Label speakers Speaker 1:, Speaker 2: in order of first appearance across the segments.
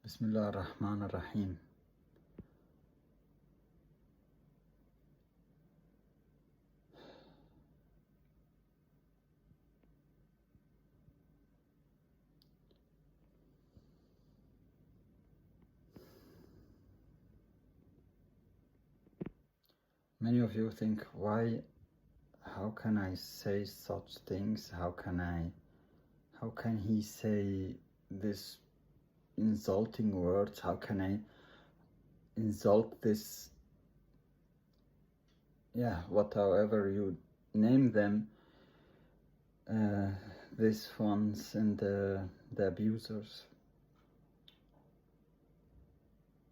Speaker 1: Bismillah ar-Rahman ar-Rahim. Many of you think, how can I say such things? How can he say this insulting words? How can I insult this, whatever you name them, these ones and the abusers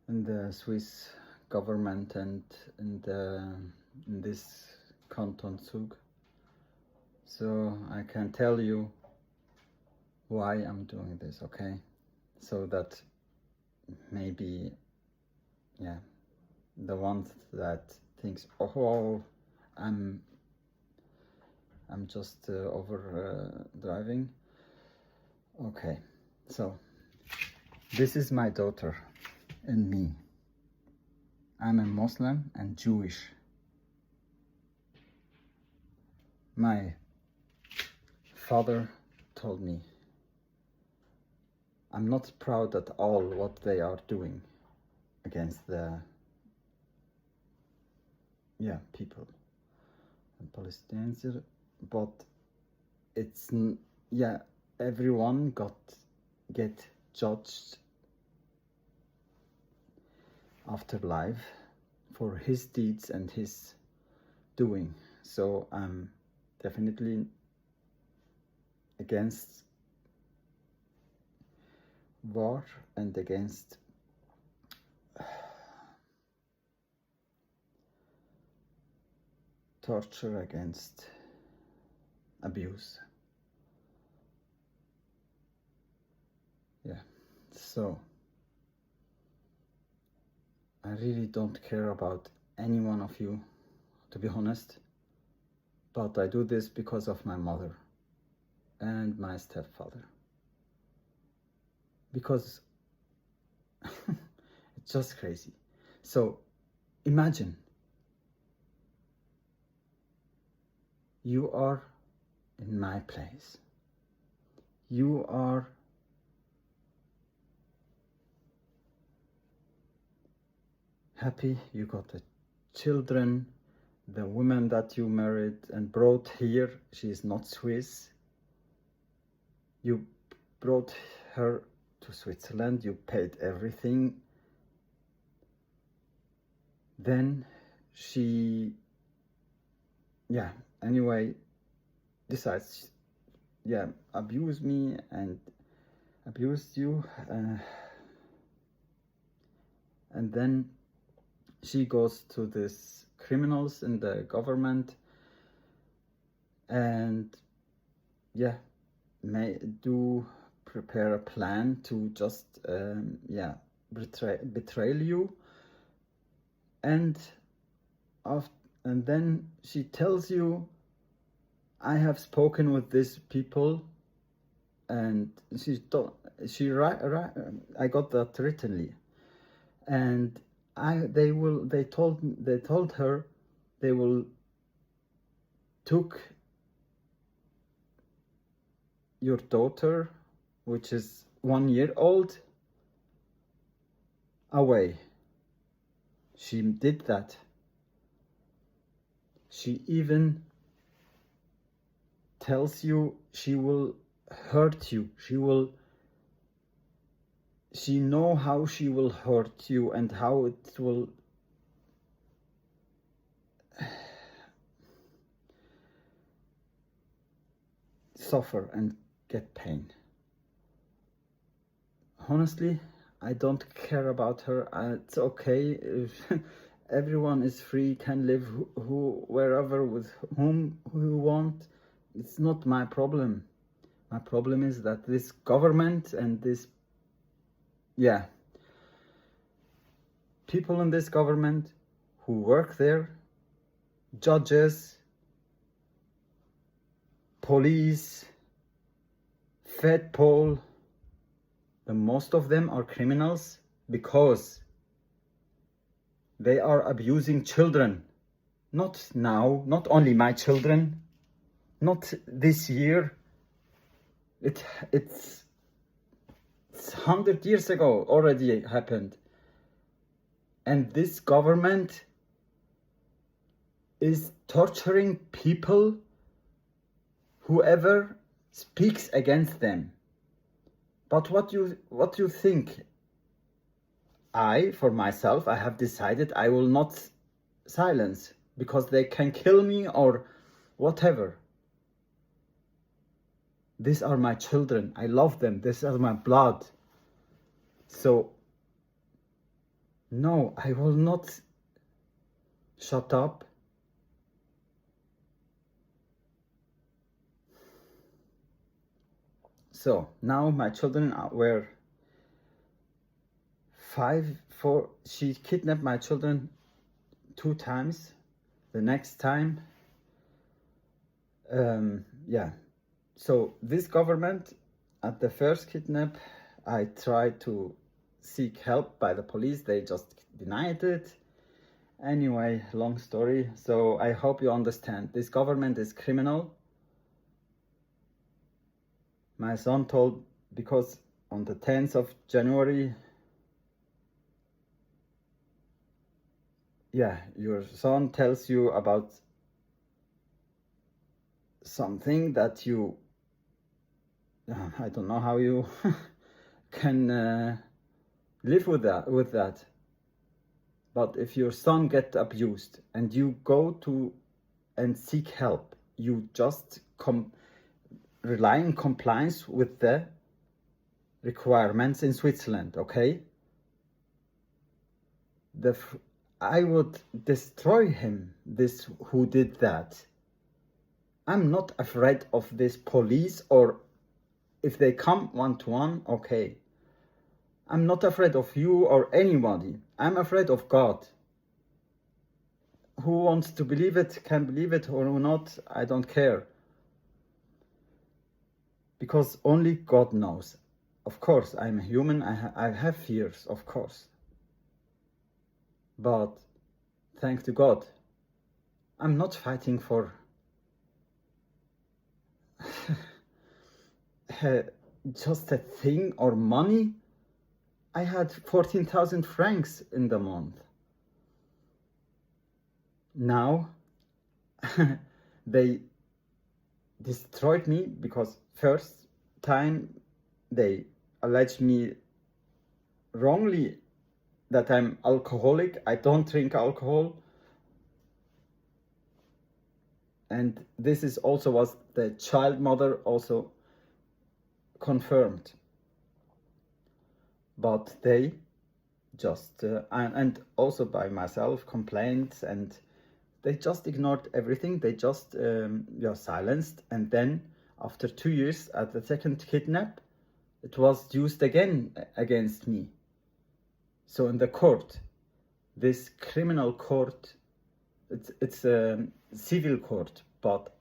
Speaker 1: and the Swiss government and in this canton Zug. So I can tell you why I'm doing this, okay? So that maybe, the ones that thinks, oh, I'm just over driving. Okay, so this is my daughter and me. I'm a Muslim and Jewish. My father told me I'm not proud at all what they are doing against the people and Palestinians, but it's everyone get judged after life for his deeds and his doing. So I'm definitely against war and against torture, against abuse. So I really don't care about any one of you, to be honest, but I do this because of my mother and my stepfather, because it's just crazy. So imagine you are in my place. You are happy, you got the children, the woman that you married and brought here, she is not Swiss. You brought her to Switzerland, you paid everything. Then she, anyway, decides, abuse me and abused you. And then she goes to these criminals in the government and prepare a plan to just betray you, and then she tells you, I have spoken with these people, and I got that writtenly, and they told her they will took your daughter, which is 1 year old, away. She did that. She even tells you she will hurt you. She know how she will hurt you and how it will suffer and get pain. Honestly, I don't care about her. It's okay. Everyone is free, can live wherever with whom you want. It's not my problem. My problem is that this government and this people in this government who work there, judges, police, Fed poll, The most of them are criminals because they are abusing children. Not now, not only my children, not this year. It's 100 years ago already happened. And this government is torturing people, whoever speaks against them. But what you think? For myself, I have decided I will not silence, because they can kill me or whatever. These are my children. I love them. This is my blood. So, no, I will not shut up. So, now my children were 5, 4. She kidnapped my children 2 times. The next time, so this government, at the first kidnap, I tried to seek help by the police. They just denied it. Anyway, long story. So I hope you understand. This government is criminal. My son told, because on the 10th of January, your son tells you about something that you, I don't know how you can live with that. But if your son gets abused and you go to and seek help, you just rely on compliance with the requirements in Switzerland, okay? I would destroy him, who did that. I'm not afraid of this police, or if they come one-to-one, okay. I'm not afraid of you or anybody. I'm afraid of God. Who wants to believe it can believe it or not, I don't care. Because only God knows. Of course, I'm a human, I have fears, of course. But thanks to God, I'm not fighting for just a thing or money. I had 14,000 francs in the month. Now they destroyed me because first time they alleged me wrongly that I'm alcoholic. I don't drink alcohol. And this is also was the child mother also confirmed. But they just, and also by myself, complaints, and they just ignored everything. They just silenced. And then after 2 years at the second kidnap, it was used again against me. So in the court, this criminal court, it's a civil court, but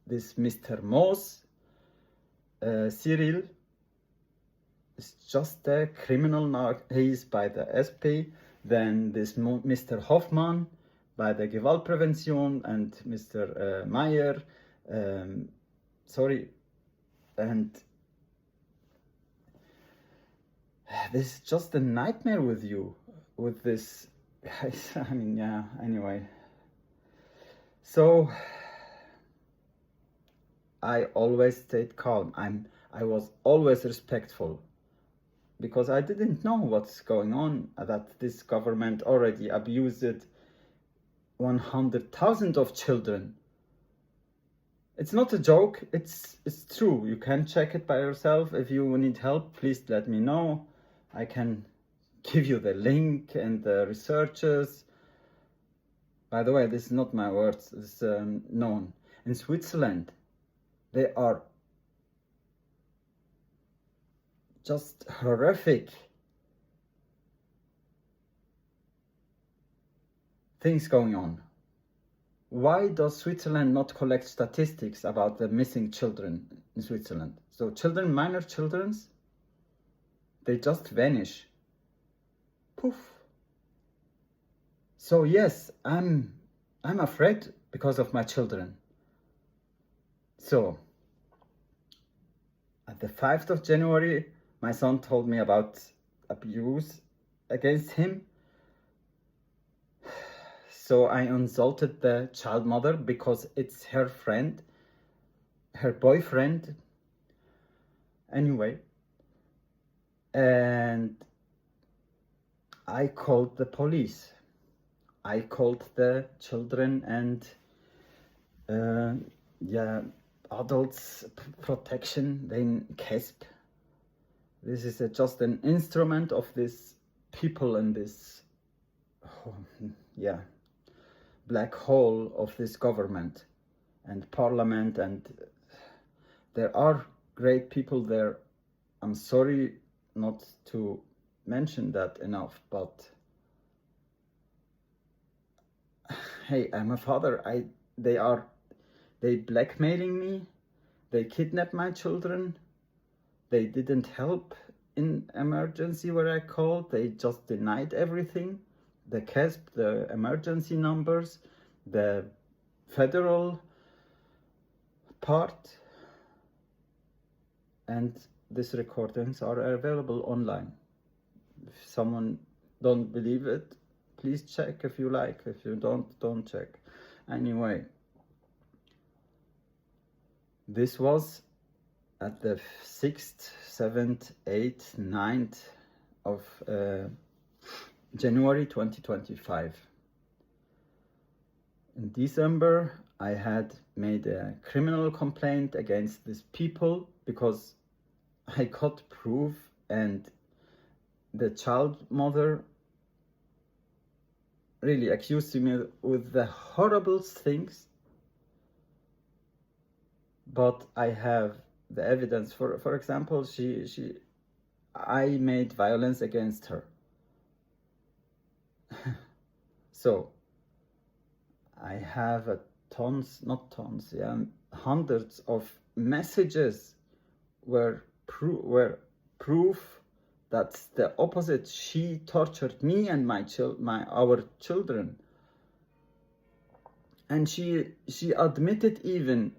Speaker 1: this Mr. Moos, Cyril, is just a criminal now. He is by the SP. Then this Mr. Hoffmann by the Gewaltprävention, and Mr. Meyer, and this is just a nightmare with you, with this guys. I mean, anyway. So I always stayed calm. I was always respectful, because I didn't know what's going on, that this government already abused 100,000 of children. It's not a joke, it's true. You can check it by yourself. If you need help, please let me know. I can give you the link and the researchers. By the way, this is not my words, it's known. In Switzerland, they are just horrific things going on. Why does Switzerland not collect statistics about the missing children in Switzerland? So children, minor children, they just vanish. Poof. So yes, I'm afraid because of my children. So at the 5th of January, my son told me about abuse against him. So I insulted the child mother because it's her friend, her boyfriend. Anyway, and I called the police. I called the children and adults protection, then CASP. This is just an instrument of this people in this black hole of this government and parliament, and there are great people there. I'm sorry not to mention that enough, but hey, I'm a father. They blackmailing me. They kidnap my children. They didn't help in emergency where I called. They just denied everything. The CASP, the emergency numbers, the federal part, and these recordings are available online. If someone don't believe it, please check if you like. If you don't check. Anyway, this was at the 6th, 7th, 8th, 9th of January 2025. In December, I had made a criminal complaint against these people because I got proof, and the child mother really accused me with the horrible things. But I have the evidence. For example, I made violence against her. So I have hundreds of messages where proof that's the opposite. She tortured me and our children, and she admitted even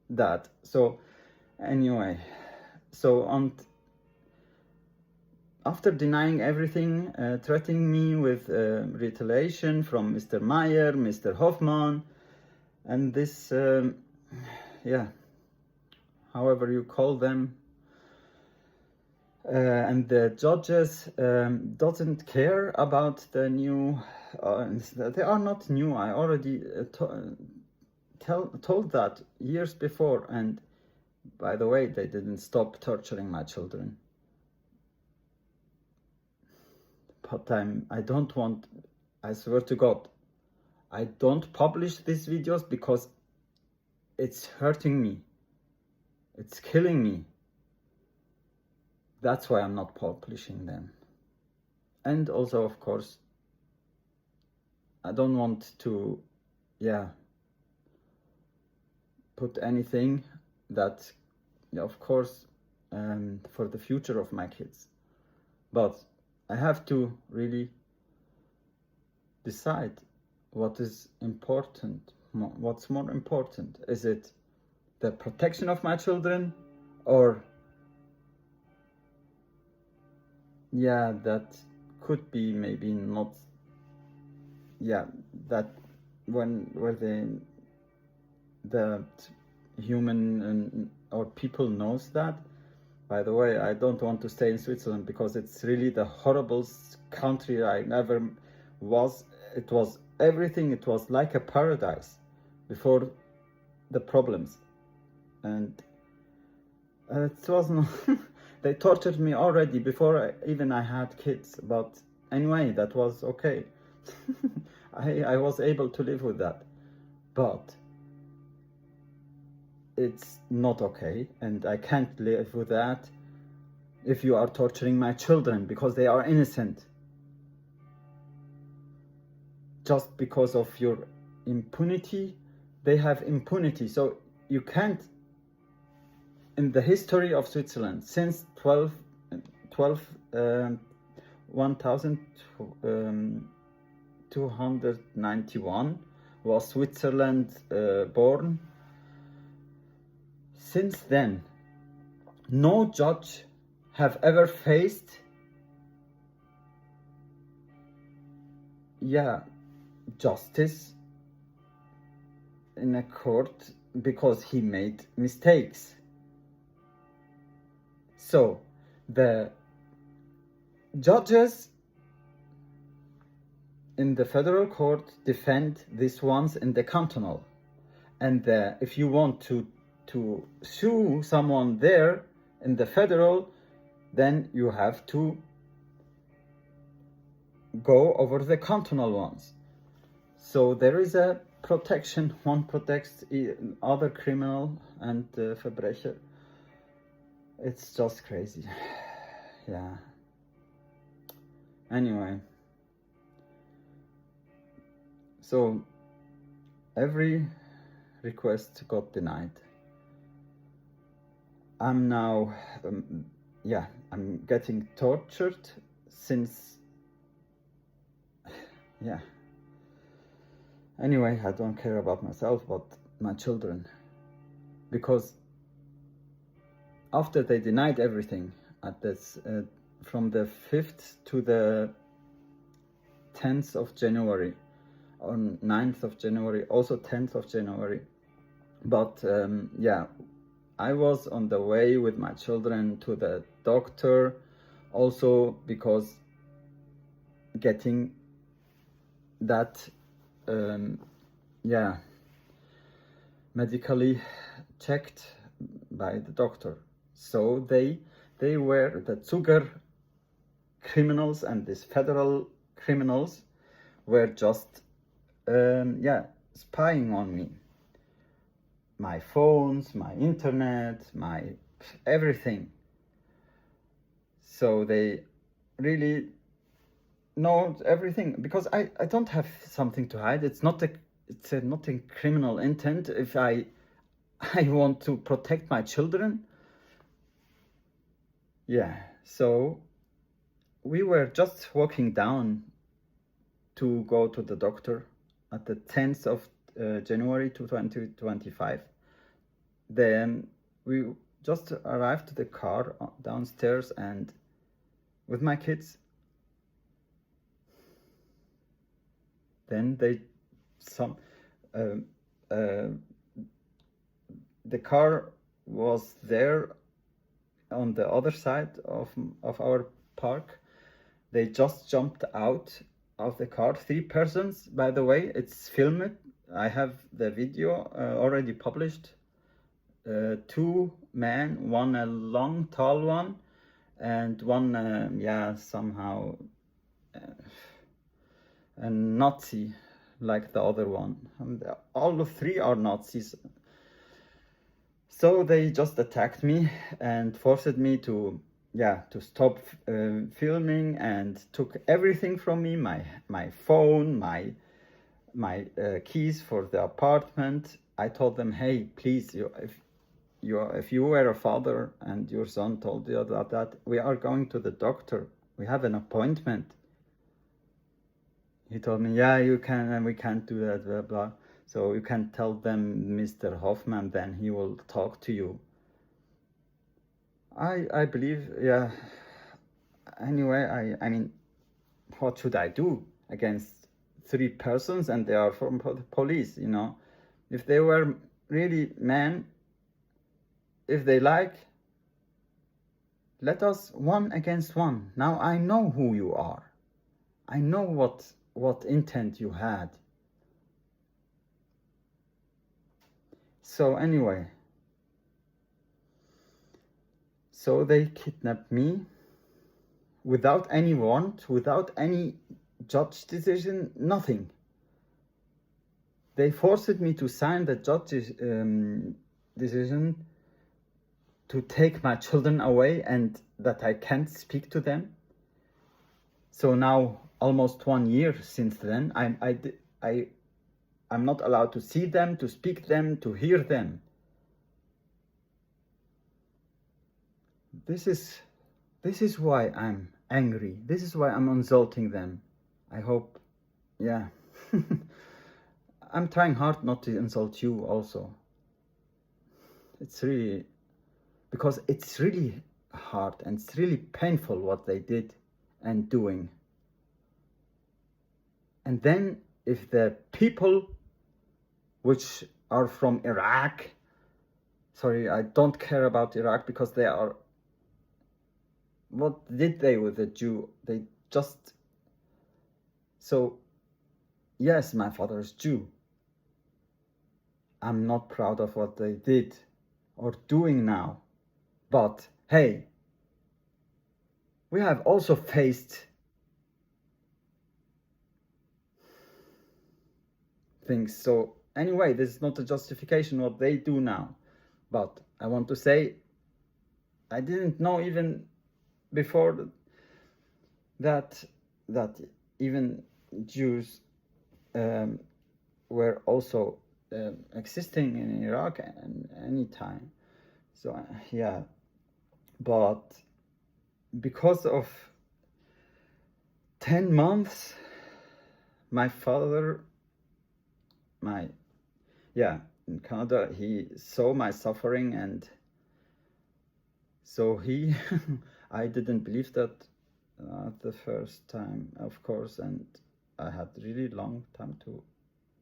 Speaker 1: that. So anyway, after denying everything, threatening me with retaliation from Mr. Meyer, Mr. Hoffman, and this, however you call them, and the judges doesn't care about the new, they are not new. I already told that years before, and by the way, they didn't stop torturing my children. But I don't want, I swear to God, I don't publish these videos because it's hurting me. It's killing me. That's why I'm not publishing them. And also, of course, I don't want to, put anything that, of course, for the future of my kids. But I have to really decide what is important, what's more important. Is it the protection of my children, or that could be maybe not, that where the human or people knows that. By the way, I don't want to stay in Switzerland because it's really the horrible country I never was. It was everything. It was like a paradise before the problems, and it was not. They tortured me already before I had kids. But anyway, that was okay. I was able to live with that, but it's not okay, and I can't live with that if you are torturing my children because they are innocent. Just because of your impunity, they have impunity. So you can't, in the history of Switzerland, since 1291 was Switzerland born. Since then, no judge have ever faced justice in a court because he made mistakes. So the judges in the federal court defend these ones in the cantonal, and if you want to sue someone there in the federal, then you have to go over the cantonal ones. So there is a protection. One protects other criminal and Verbrecher. It's just crazy. Yeah. Anyway. So every request got denied. I'm now, I'm getting tortured since, Anyway, I don't care about myself, but my children. Because after they denied everything at this, from the 5th to the 10th of January, on 9th of January, also 10th of January. But I was on the way with my children to the doctor, also because getting that medically checked by the doctor. So they were the Zuger criminals, and these federal criminals were just spying on me. My phones, my internet, my everything. So they really know everything, because I don't have something to hide. It's not a criminal intent. If I want to protect my children. So we were just walking down to go to the doctor at the 10th of January 2025. Then we just arrived to the car downstairs, and with my kids. Then the car was there on the other side of our park. They just jumped out of the car. 3 persons, by the way. It's filmed. I have the video already published. 2 men, one a long, tall one, and one, somehow a Nazi, like the other one. And all 3 are Nazis. So they just attacked me and forced me to stop filming, and took everything from me, my phone, my keys for the apartment. I told them, hey, please, if you were a father and your son told you that we are going to the doctor, we have an appointment. He told me, you can, and we can't do that, blah, blah. So you can tell them, Mr. Hoffman, then he will talk to you. I believe, Anyway, I mean, what should I do against 3 persons, and they are from the police, If they were really men, if they like, let us 1 against 1. Now I know who you are. I know what intent you had. So anyway, so they kidnapped me without any warrant, without any judge decision, nothing. They forced me to sign the judge's decision to take my children away, and that I can't speak to them. So now, almost 1 year since then, I'm not allowed to see them, to speak them, to hear them. This is This is why I'm angry. This is why I'm insulting them. I hope, yeah. I'm trying hard not to insult you also. It's really, because it's really hard and it's really painful what they did and doing. And then if the people which are from Iraq, sorry, I don't care about Iraq because they are, what did they with the Jew? They just, so yes, my father is Jew. I'm not proud of what they did or doing now. But hey, we have also faced things. So anyway, this is not a justification what they do now. But I want to say, I didn't know even before that even Jews were also existing in Iraq at any time. So yeah, but because of 10 months, my father, in Canada, he saw my suffering, and so he, I didn't believe that the first time, of course, and I had really long time to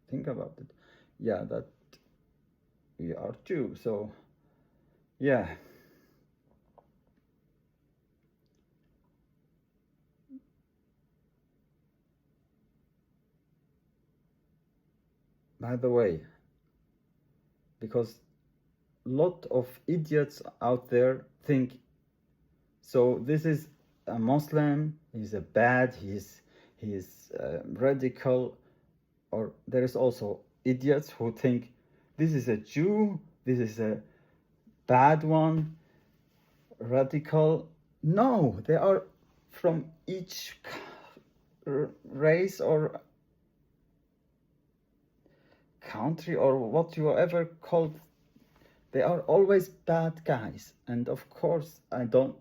Speaker 1: think about it. Yeah, that we are Jew, so yeah. By the way, because a lot of idiots out there think, so this is a Muslim, he's a bad, he's radical, or there is also idiots who think this is a Jew, this is a bad one, radical. No, they are from each race or country or what you ever called. They are always bad guys, and of course I don't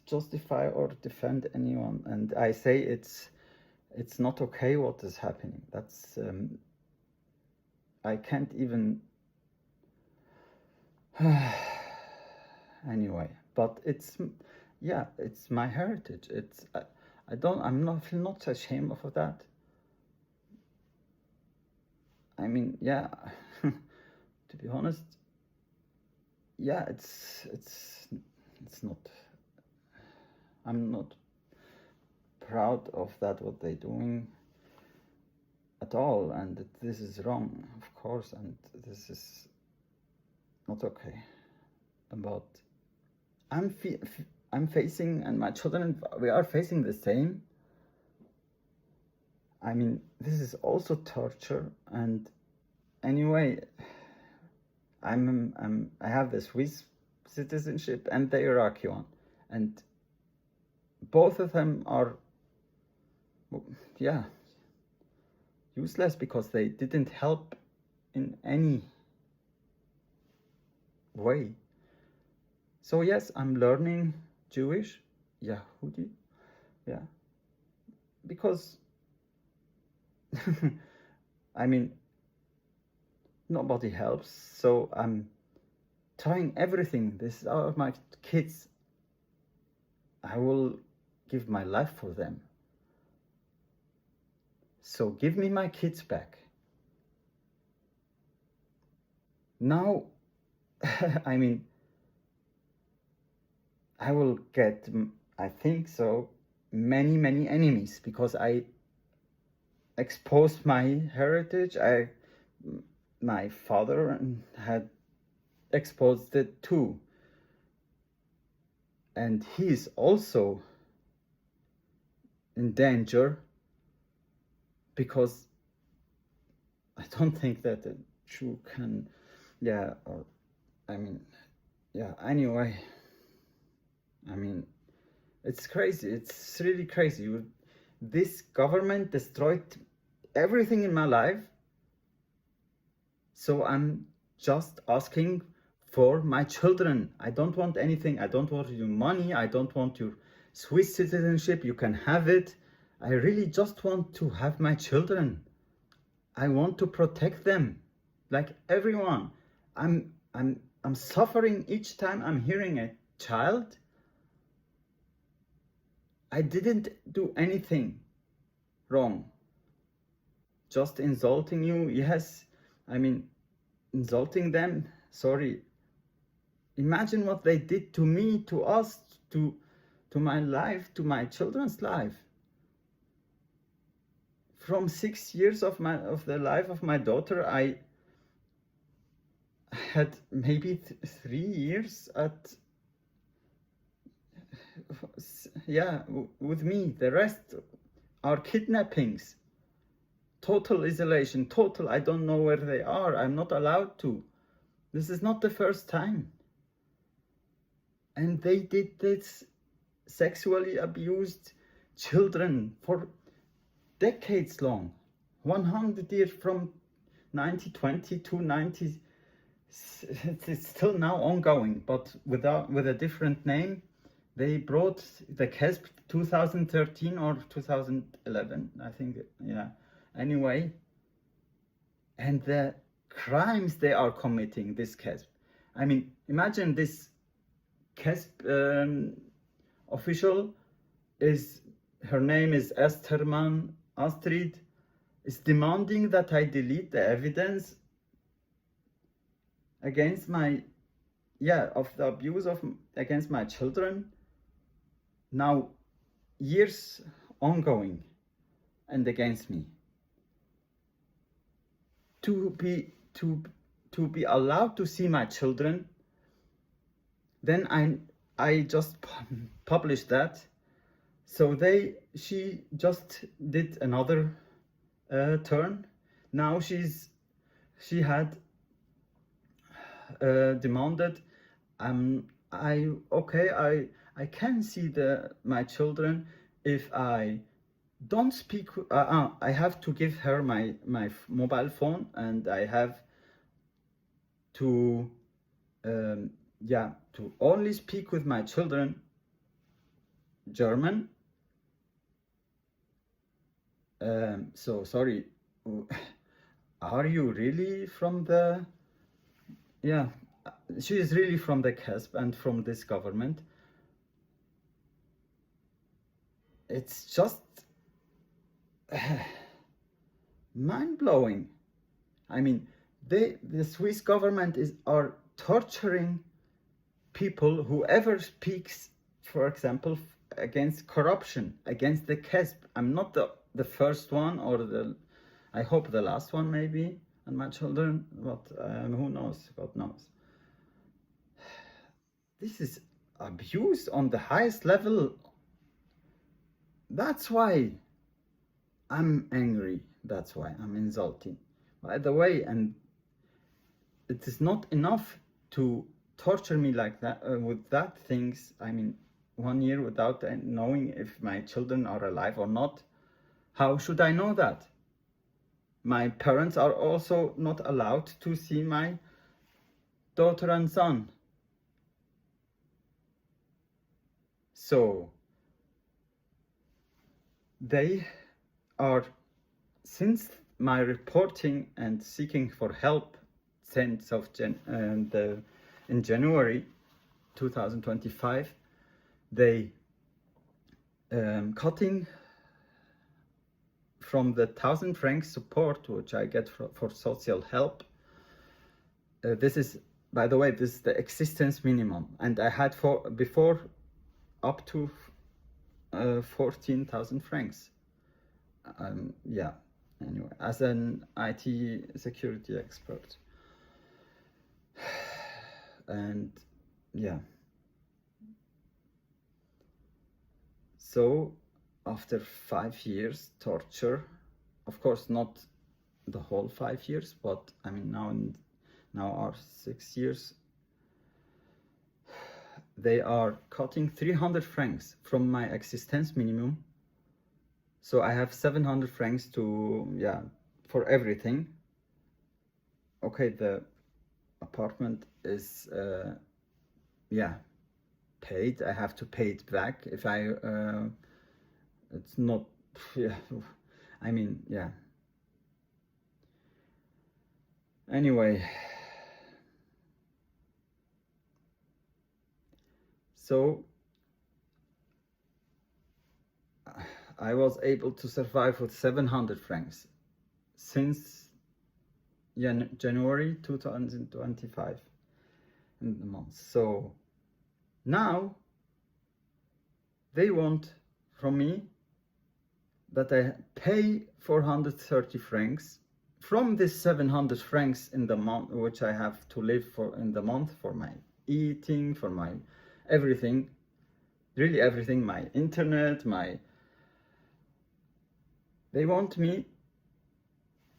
Speaker 1: justify or defend anyone, and I say it's not okay what is happening. That's I can't even anyway, but it's my heritage. I'm not ashamed of that. I mean, yeah, to be honest, yeah, it's not, I'm not proud of that what they're doing at all, and this is wrong, of course, and this is not okay. But I'm facing, and my children, we are facing the same. I mean, this is also torture, and anyway, I have the Swiss citizenship and the Iraqi one, and both of them are, yeah, useless because they didn't help in any way. So yes, I'm learning Jewish, Yahudi, yeah, because I mean, nobody helps, so I'm trying everything. These are my kids. I will give my life for them. So give me my kids back. Now, I mean, I will get, I think so, many enemies because I exposed my heritage. My father had exposed it too, and he's also in danger because I don't think that a Jew can, anyway, I mean, it's crazy. It's really crazy. This government destroyed everything in my life. So I'm just asking for my children. I don't want anything. I don't want your money. I don't want your Swiss citizenship. You can have it. I really just want to have my children. I want to protect them, like everyone. I'm suffering each time I'm hearing a child. I didn't do anything wrong. Just insulting you, yes. I mean, insulting them, sorry. Imagine what they did to me, to us, to my life, to my children's life. From 6 years of the life of my daughter, I had maybe 3 years with me. The rest are kidnappings, total isolation, total, I don't know where they are. I'm not allowed to. This is not the first time. And they did this, sexually abused children for decades long, 100 years, from 1920 to 90. It's still now ongoing, but with a different name. They brought the CASP 2013 or 2011, I think, yeah. Anyway, and the crimes they are committing, this CASP. I mean, imagine this CASP official her name is Astrid, is demanding that I delete the evidence against of the abuse against my children. Now, years ongoing, and against me. To be allowed to see my children, then I just published that. So she just did another turn. Now she had demanded, I can see my children if I don't speak. I have to give her my mobile phone, and I have to to only speak with my children German. So sorry, are you really from the? Yeah, she is really from the CASP and from this government. It's just mind-blowing. I mean, the Swiss government are torturing people, whoever speaks, for example, against corruption, against the CASP. I'm not the first one, or I hope the last one, maybe, and my children, but who knows, God knows. This is abuse on the highest level. That's why I'm angry. That's why I'm insulting. By the way, and it is not enough to torture me like that with that things. I mean, 1 year without knowing if my children are alive or not. How should I know that? My parents are also not allowed to see my daughter and son. So they are, since my reporting and seeking for help since in January 2025, they cutting from the 1,000 francs support which I get for social help. This is, by the way, this is the existence minimum, and I had before up to 14,000 francs. Anyway, as an IT security expert. And so after 5 years torture, of course not the whole 5 years, but I mean now are 6 years, they are cutting 300 francs from my existence minimum. So I have 700 francs to for everything. Okay, apartment is paid. I have to pay it back if I it's not I mean, anyway, so I was able to survive with 700 francs since January 2025 in the month. So now they want from me that I pay 430 francs from this 700 francs in the month, which I have to live for in the month, for my eating, for my everything, really everything, my internet, they want me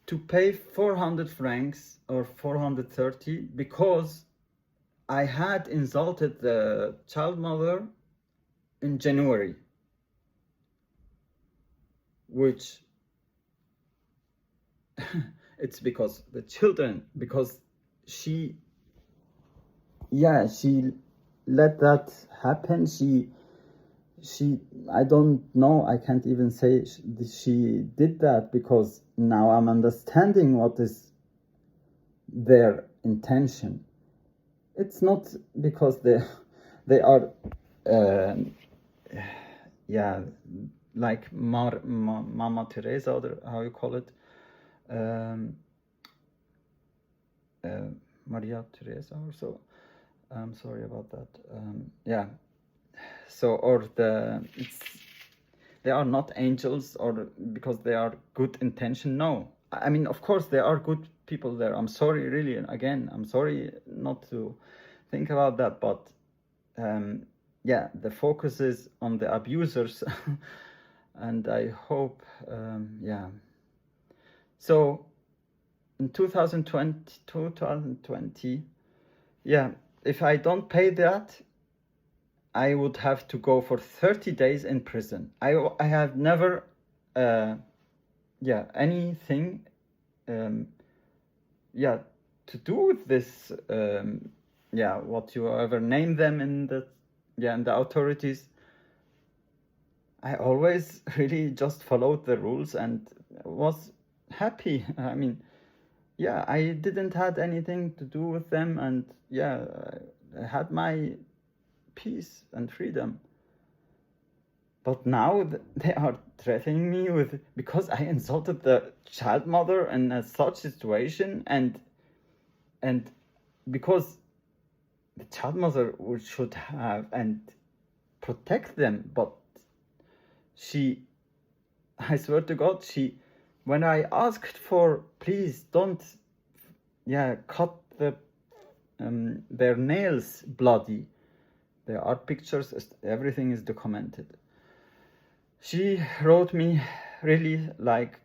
Speaker 1: to pay 400 francs or 430 because I had insulted the child mother in January, which it's because the children, because she let that happen. She I don't know, I can't even say she did that, because now I'm understanding what is their intention. It's not because they are like Mama Teresa, or how you call it, Maria Teresa or so. I'm sorry about that. So, or they are not angels, or because they are good intention. No, I mean, of course there are good people there. I'm sorry, really, again, I'm sorry not to think about that, but the focus is on the abusers. And I hope, so in 2020, if I don't pay that, I would have to go for 30 days in prison. I have never, anything, to do with this, what you ever name them in the authorities. I always really just followed the rules and was happy. I mean, I didn't had anything to do with them, and I had my peace and freedom. But now they are threatening me with, because I insulted the child mother in such situation, and because the child mother should have and protect them, but I swear to God, when I asked for, please don't cut their nails bloody, there are pictures, everything is documented. She wrote me really like,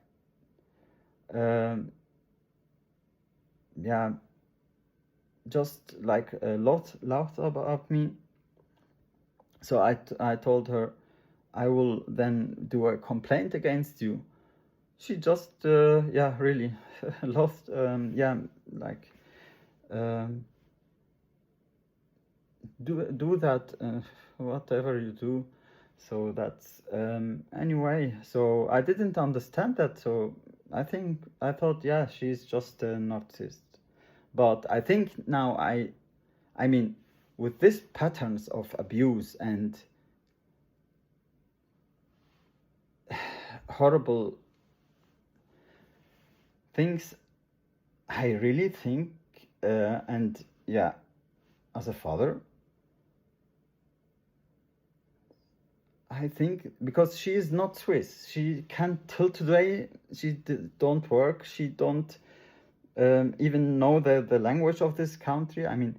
Speaker 1: just like a lot about me. So I told her, I will then do a complaint against you. She just, really lost, do that, whatever you do. So that's, anyway, so I didn't understand that. So I thought, she's just a narcissist. But I think now I mean, with these patterns of abuse and horrible things, I really think, as a father, I think, because she is not Swiss, she can't, till today, she don't work, she don't even know the language of this country. I mean,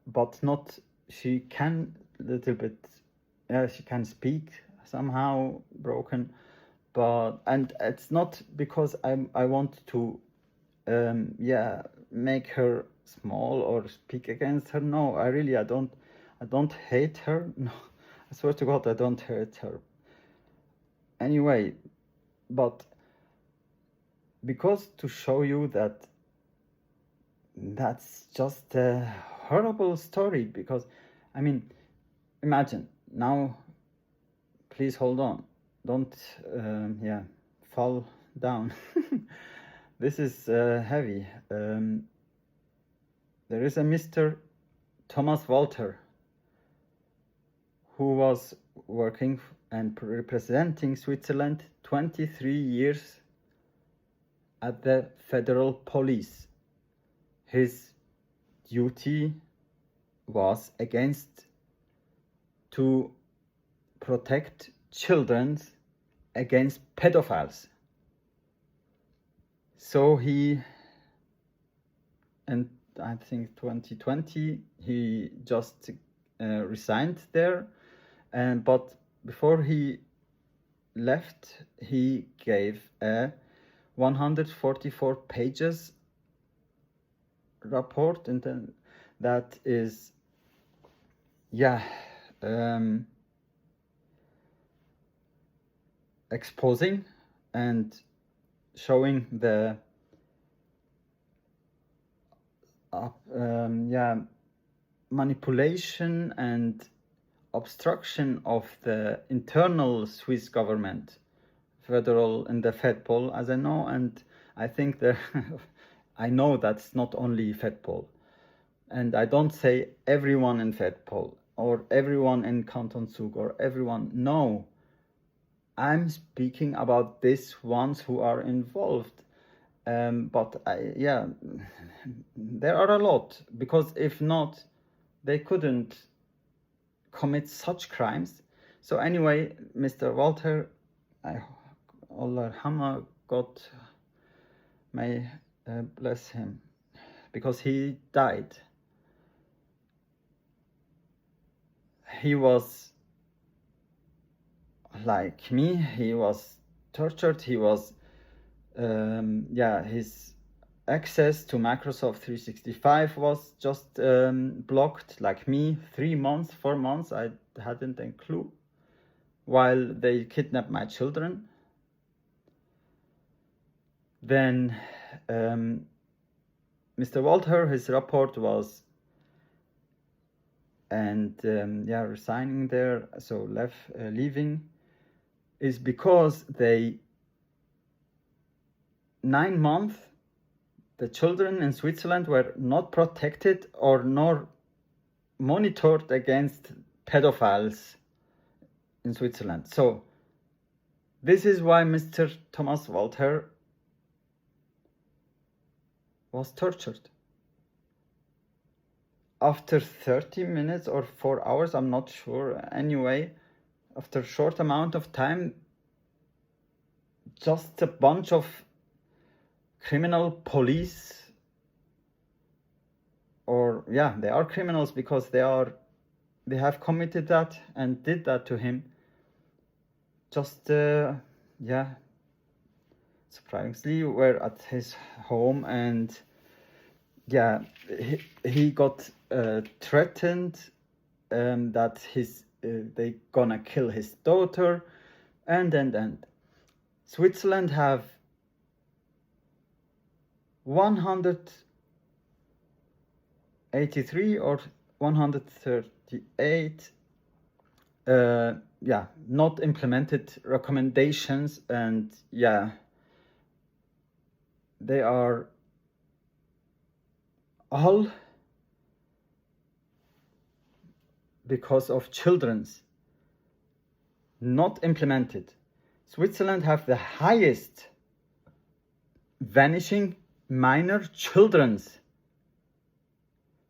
Speaker 1: but not, she can little bit, she can speak somehow broken, but, and it's not because I want to make her small or speak against her. No, I don't hate her. No, I swear to God, I don't hate her. Anyway, but because to show you that that's just a horrible story, because, I mean, imagine now, please hold on, don't fall down. This is heavy. There is a Mr. Thomas Walter who was working and representing Switzerland 23 years at the federal police. His duty was to protect children against pedophiles. So and I think 2020, he just resigned there, but before he left, he gave a 144 pages report, and then that is exposing and showing the manipulation and obstruction of the internal Swiss government, federal and the FedPol, as I know, and I think I know that's not only FedPol, and I don't say everyone in FedPol or everyone in Canton Zug or everyone. No, I'm speaking about these ones who are involved. But there are a lot, because if not, they couldn't commit such crimes. So anyway, Mr. Walter, Allah God may bless him, because he died. He was like me. He was tortured. He was his access to Microsoft 365 was just blocked, like me. 3 months, 4 months, I hadn't a clue, while they kidnapped my children. Then Mr. Walter, his report was, and resigning there, so leaving, is because 9 months the children in Switzerland were not protected or nor monitored against pedophiles in Switzerland. So this is why Mr. Thomas Walter was tortured. After 30 minutes or 4 hours, I'm not sure. Anyway, after a short amount of time, just a bunch of criminal police, or they are criminals because they have committed that and did that to him. Just surprisingly, were at his home, and he got threatened that they gonna kill his daughter, and Switzerland have 183 or 138 not implemented recommendations, and they are all because of children's not implemented. Switzerland have the highest vanishing minor children's.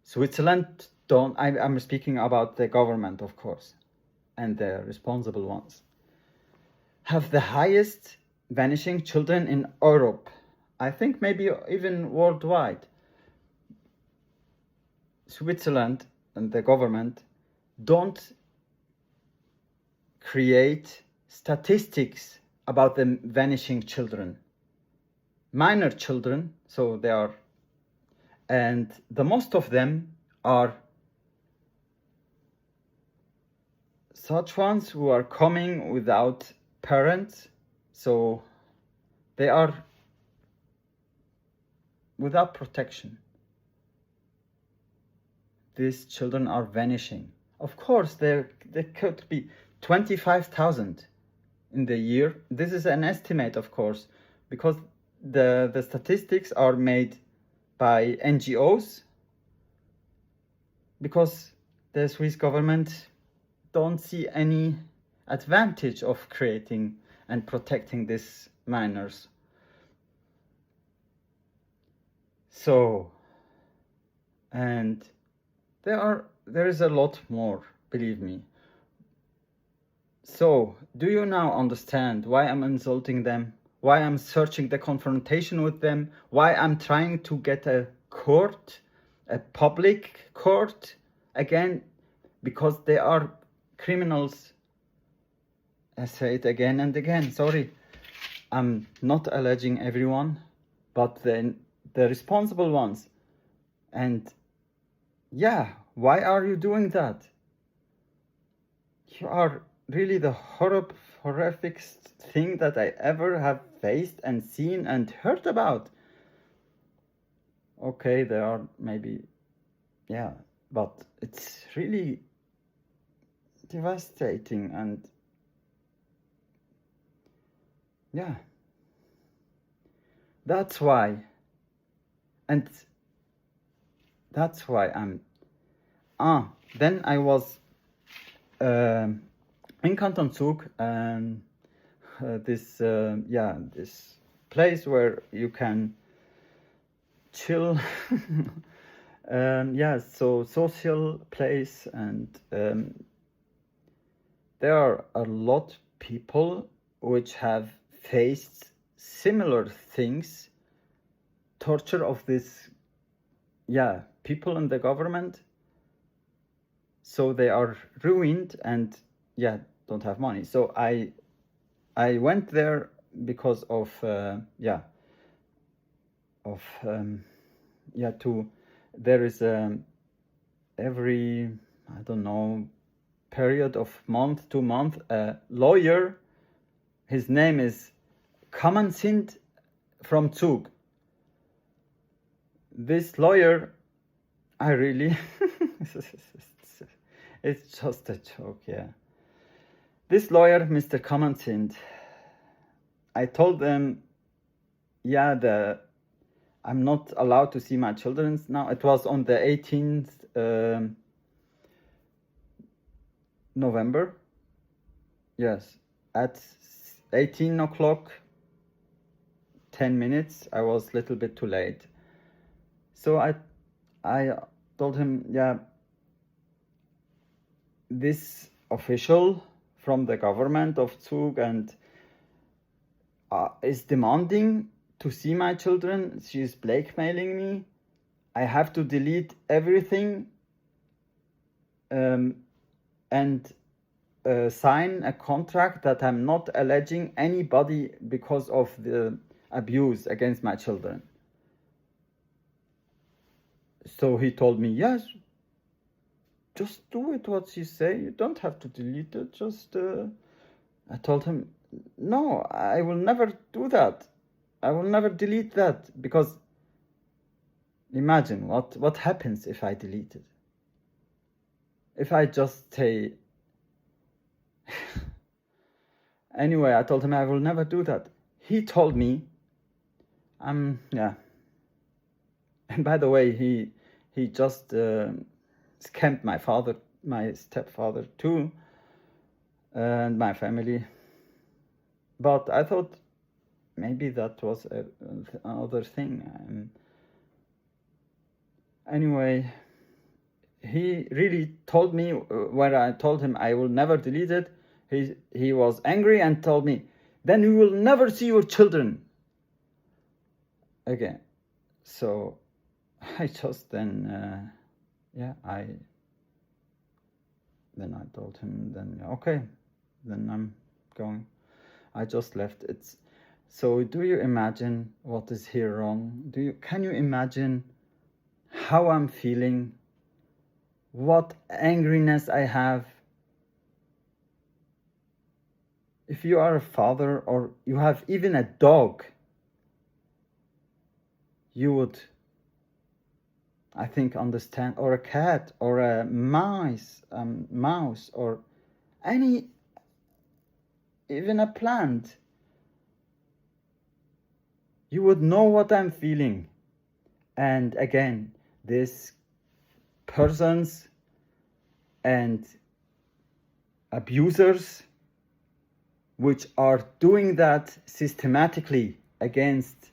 Speaker 1: Switzerland don't, I'm speaking about the government, of course, and the responsible ones, have the highest vanishing children in Europe. I think maybe even worldwide. Switzerland and the government don't create statistics about the vanishing children. Minor children, so they are, and the most of them are such ones who are coming without parents, so they are without protection. these children are vanishing. Of course, there could be 25,000 in the year. This is an estimate, of course, because the statistics are made by NGOs, because the Swiss government don't see any advantage of creating and protecting these minors. So, and there is a lot more, believe me. So, do you now understand why I'm insulting them? Why I'm searching the confrontation with them? Why I'm trying to get a court, a public court again? Because they are criminals. I say it again and again, sorry. I'm not alleging everyone, but the responsible ones. And yeah, why are you doing that? You are really the horrific thing that I ever have faced and seen and heard about. Okay, there are maybe, yeah, but it's really devastating. And yeah, that's why I'm then I was in Canton Zug, and this place where you can chill. So social place, and there are a lot people which have faced similar things, torture of this people in the government. So they are ruined and don't have money. So I went there because of there is every, I don't know, period of month to month, a lawyer, his name is Kammersind from Zug. This lawyer, I really it's just a joke, yeah. This lawyer, Mr. Kammersind, I told them, I'm not allowed to see my children now. It was on the 18th November. Yes, at 18 o'clock, 10 minutes, I was a little bit too late. So I told him, this official from the government of Zug and is demanding to see my children. She is blackmailing me. I have to delete everything and sign a contract that I'm not alleging anybody because of the abuse against my children. So he told me, yes, just do it what she say. You don't have to delete it. Just I told him, no, I will never do that. I will never delete that, because imagine what happens if I delete it. If I just say anyway, I told him I will never do that. He told me, and by the way, he just scammed my stepfather too, and my family. But I thought maybe that was another thing. Anyway, he really told me, when I told him I will never delete it, he was angry and told me, then you will never see your children again. So I just then I told him, then okay, then I'm going. I just left it. So do you imagine what is here wrong? Can you imagine how I'm feeling? What angriness I have? If you are a father or you have even a dog, you would I think, understand, or a cat, or a mouse, or any, even a plant, you would know what I'm feeling. And again, these persons and abusers which are doing that systematically against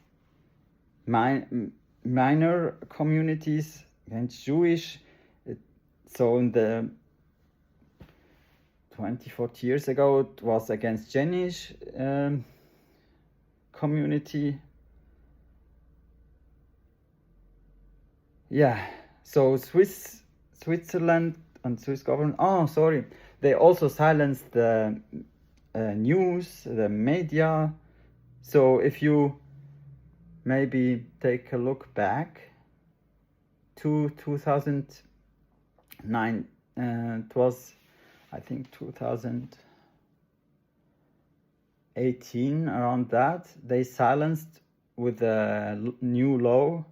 Speaker 1: minor communities, against Jewish. So in the 40 years ago, it was against Jewish community. Yeah, so Switzerland and Swiss government, they also silenced the news, the media. So if you maybe take a look back to 2009, it was, I think, 2018, around that, they silenced with a new law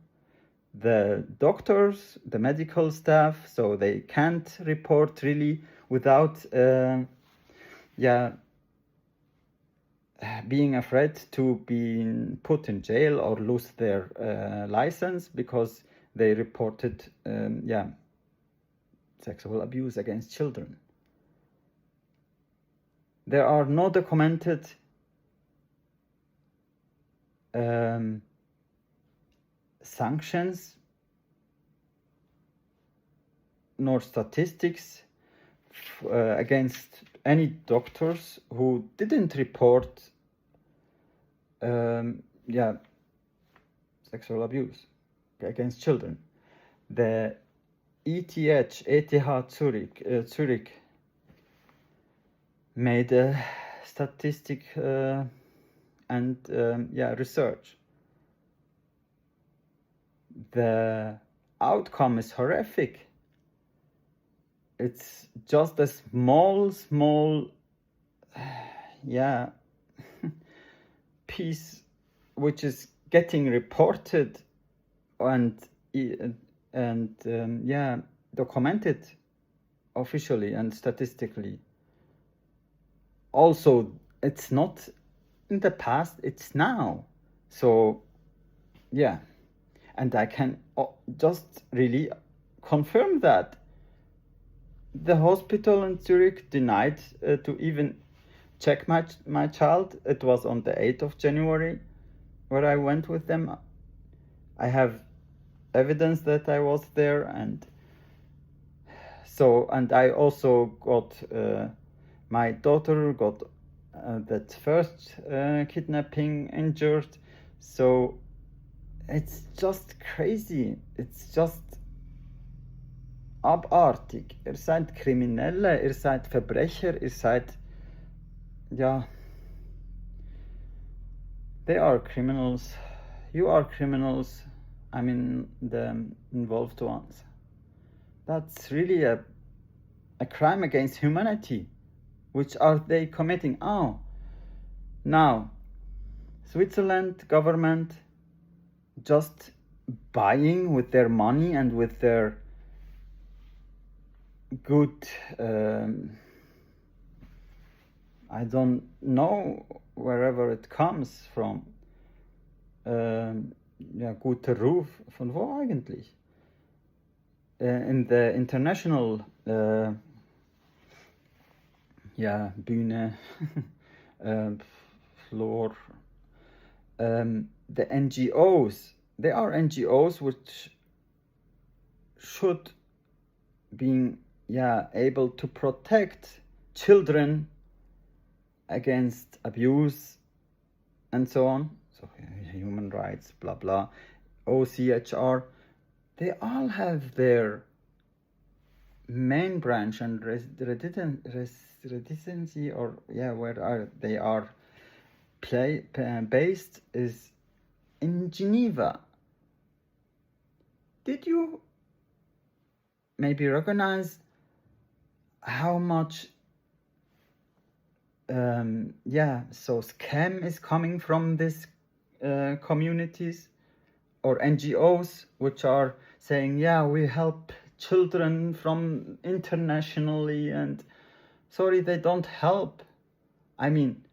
Speaker 1: the doctors, the medical staff, so they can't report really without being afraid to be put in jail or lose their license because they reported sexual abuse against children. There are no documented sanctions nor statistics against any doctors who didn't report sexual abuse against children. The ETH Zurich made a statistic and research. The outcome is horrific. It's just a small piece which is getting reported and documented officially and statistically. Also, it's not in the past, it's now. So and I can just really confirm that the hospital in Zurich denied to even check my child. It was on the 8th of January where I went with them. I have evidence that I was there, and I also got my daughter got that first kidnapping injured. So it's just crazy. It's just abartig. Seid Kriminelle, seid Verbrecher, seid they are criminals. You are criminals. I mean, the involved ones. That's really a crime against humanity. Which are they committing? Now, Switzerland government just buying with their money and with their good, I don't know wherever it comes from. Guter Ruf, von wo eigentlich? In the international Bühne, floor, the NGOs, there are NGOs which should be able to protect children against abuse and so on. So human rights, blah blah, OCHR, they all have their main branch and residency, or where they are based is in Geneva. Did you maybe recognize how much scam is coming from these communities or NGOs which are saying, yeah, we help children from internationally, and sorry, they don't help. I mean,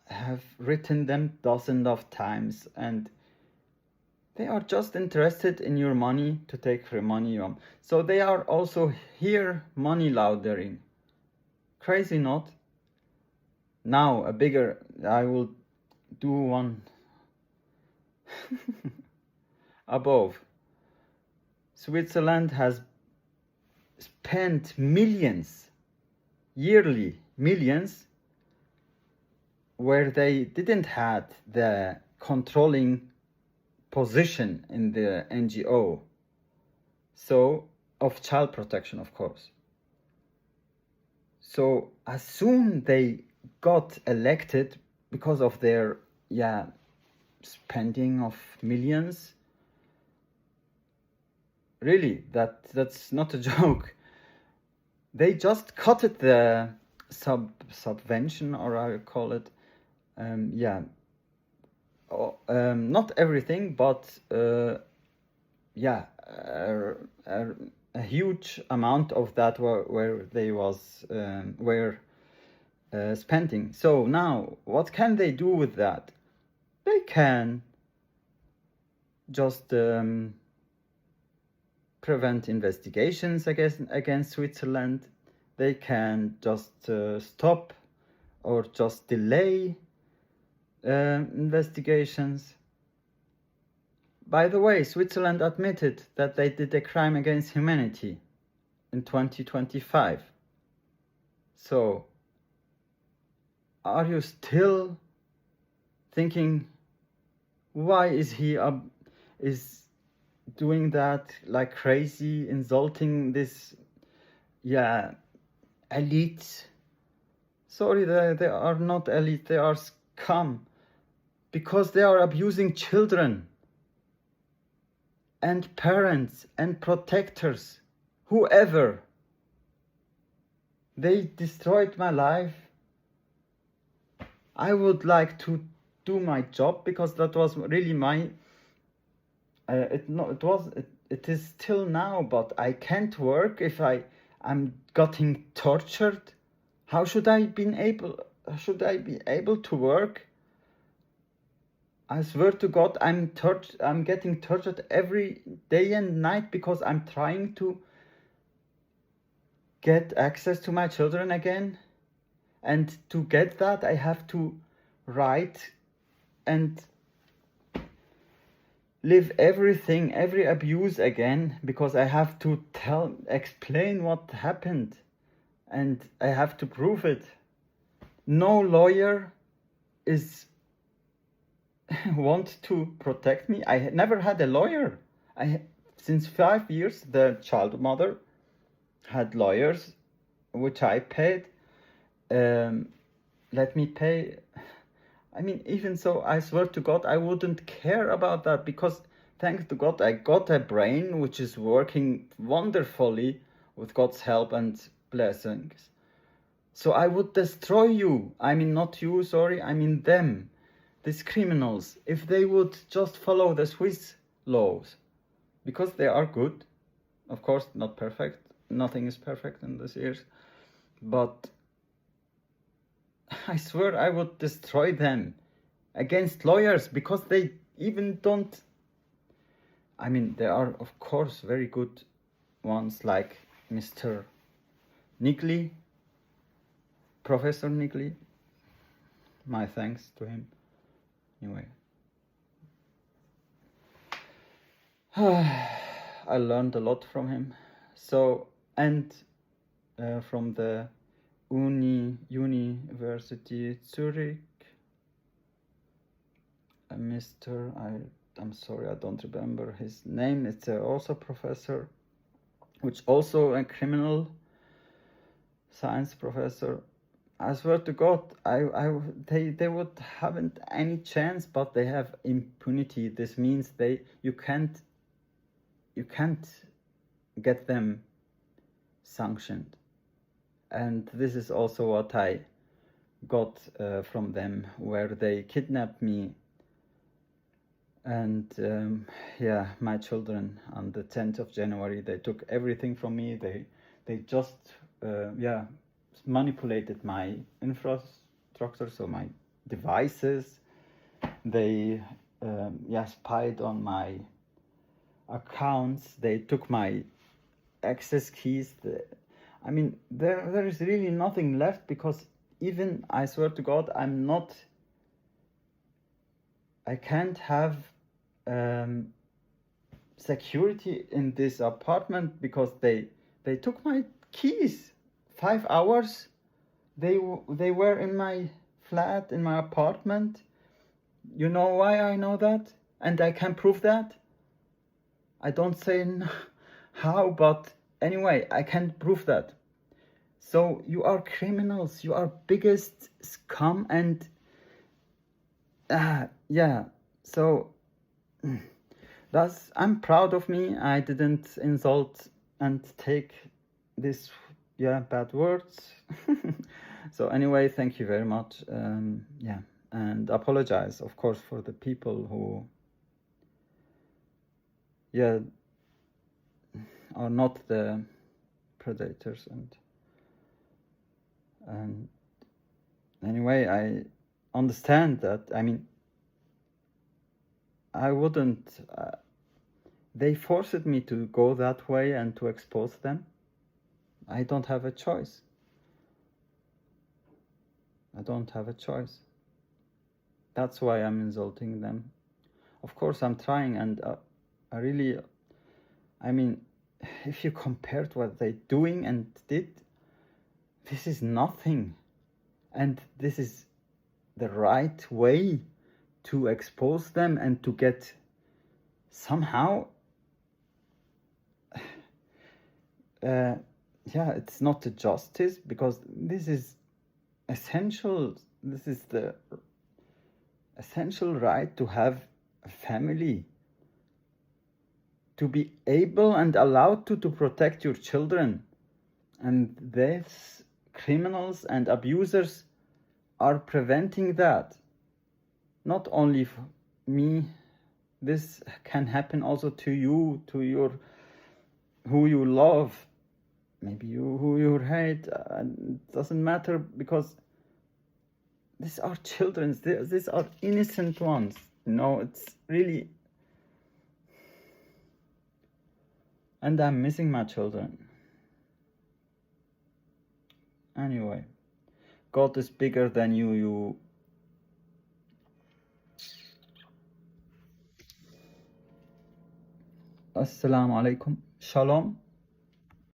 Speaker 1: I have written them dozens of times, and they are just interested in your money to take your money on. So they are also here money laundering. Crazy, not? Now, I will do one above. Switzerland has spent millions, yearly millions, where they didn't have the controlling position in the NGO. So, of child protection, of course. So, as soon they got elected because of their, spending of millions, really, that's not a joke. They just cut it the subvention, or I call it, not everything, but a huge amount of that where they were spending. So now, what can they do with that? They can just prevent investigations against Switzerland. They can just stop or just delay investigations. By the way, Switzerland admitted that they did a crime against humanity in 2025. So, are you still thinking, why is he is doing that like crazy, insulting this elite? Sorry, they are not elite, they are scum, because they are abusing children and parents and protectors, whoever. They destroyed my life. I would like to do my job, because that was really my it is still now, but I can't work if I'm getting tortured. How should I be able to work? I swear to God, I'm getting tortured every day and night, because I'm trying to get access to my children again. And to get that, I have to write and live every abuse again, because I have to explain what happened, and I have to prove it. No lawyer want to protect me. I never had a lawyer. Since 5 years, the child mother had lawyers, which I paid. Let me pay. I mean, even so, I swear to God, I wouldn't care about that, because thanks to God, I got a brain which is working wonderfully with God's help and blessings. So I would destroy you. I mean, not you, sorry, I mean them, these criminals, if they would just follow the Swiss laws, because they are good. Of course, not perfect. Nothing is perfect in these years. But I swear I would destroy them against lawyers, because they even don't. I mean, there are, of course, very good ones like Mr. Nigli, Professor Nigli. My thanks to him. Anyway. I learned a lot from him. So, and from the University Zurich, I'm sorry, I don't remember his name. It's also professor, which also a criminal science professor. I swear to God, they would haven't any chance, but they have impunity. This means you can't get them sanctioned. And this is also what I got from them, where they kidnapped me And yeah, my children on the 10th of January, they took everything from me. They just yeah, manipulated my infrastructure, so my devices. They yeah, spied on my accounts. They took my access keys. I mean, there is really nothing left, because even, I swear to God, I can't have security in this apartment, because they took my keys. 5 hours they were in my flat, in my apartment. You know why I know that, and I can prove that. I don't say how, but anyway, I can prove that. So you are criminals, you are biggest scum. And yeah, so I'm proud of me. I didn't insult and take this bad words. So anyway, thank you very much. Yeah, and apologize, of course, for the people who are not the predators. And anyway, I understand that. I mean, I wouldn't they forced me to go that way and to expose them. I don't have a choice. I don't have a choice. That's why I'm insulting them. Of course, I'm trying, and I mean, if you compared what they're doing and did, this is nothing. And this is the right way to expose them and to get somehow, yeah, it's not a justice, because this is essential. This is the essential right to have a family, to be able and allowed to protect your children. And these criminals and abusers are preventing that. Not only for me, this can happen also to you, to your who you love, maybe who you hate. It doesn't matter, because these are children. These are innocent ones. It's really. And I'm missing my children. Anyway, God is bigger than you. Assalamu alaikum. Shalom.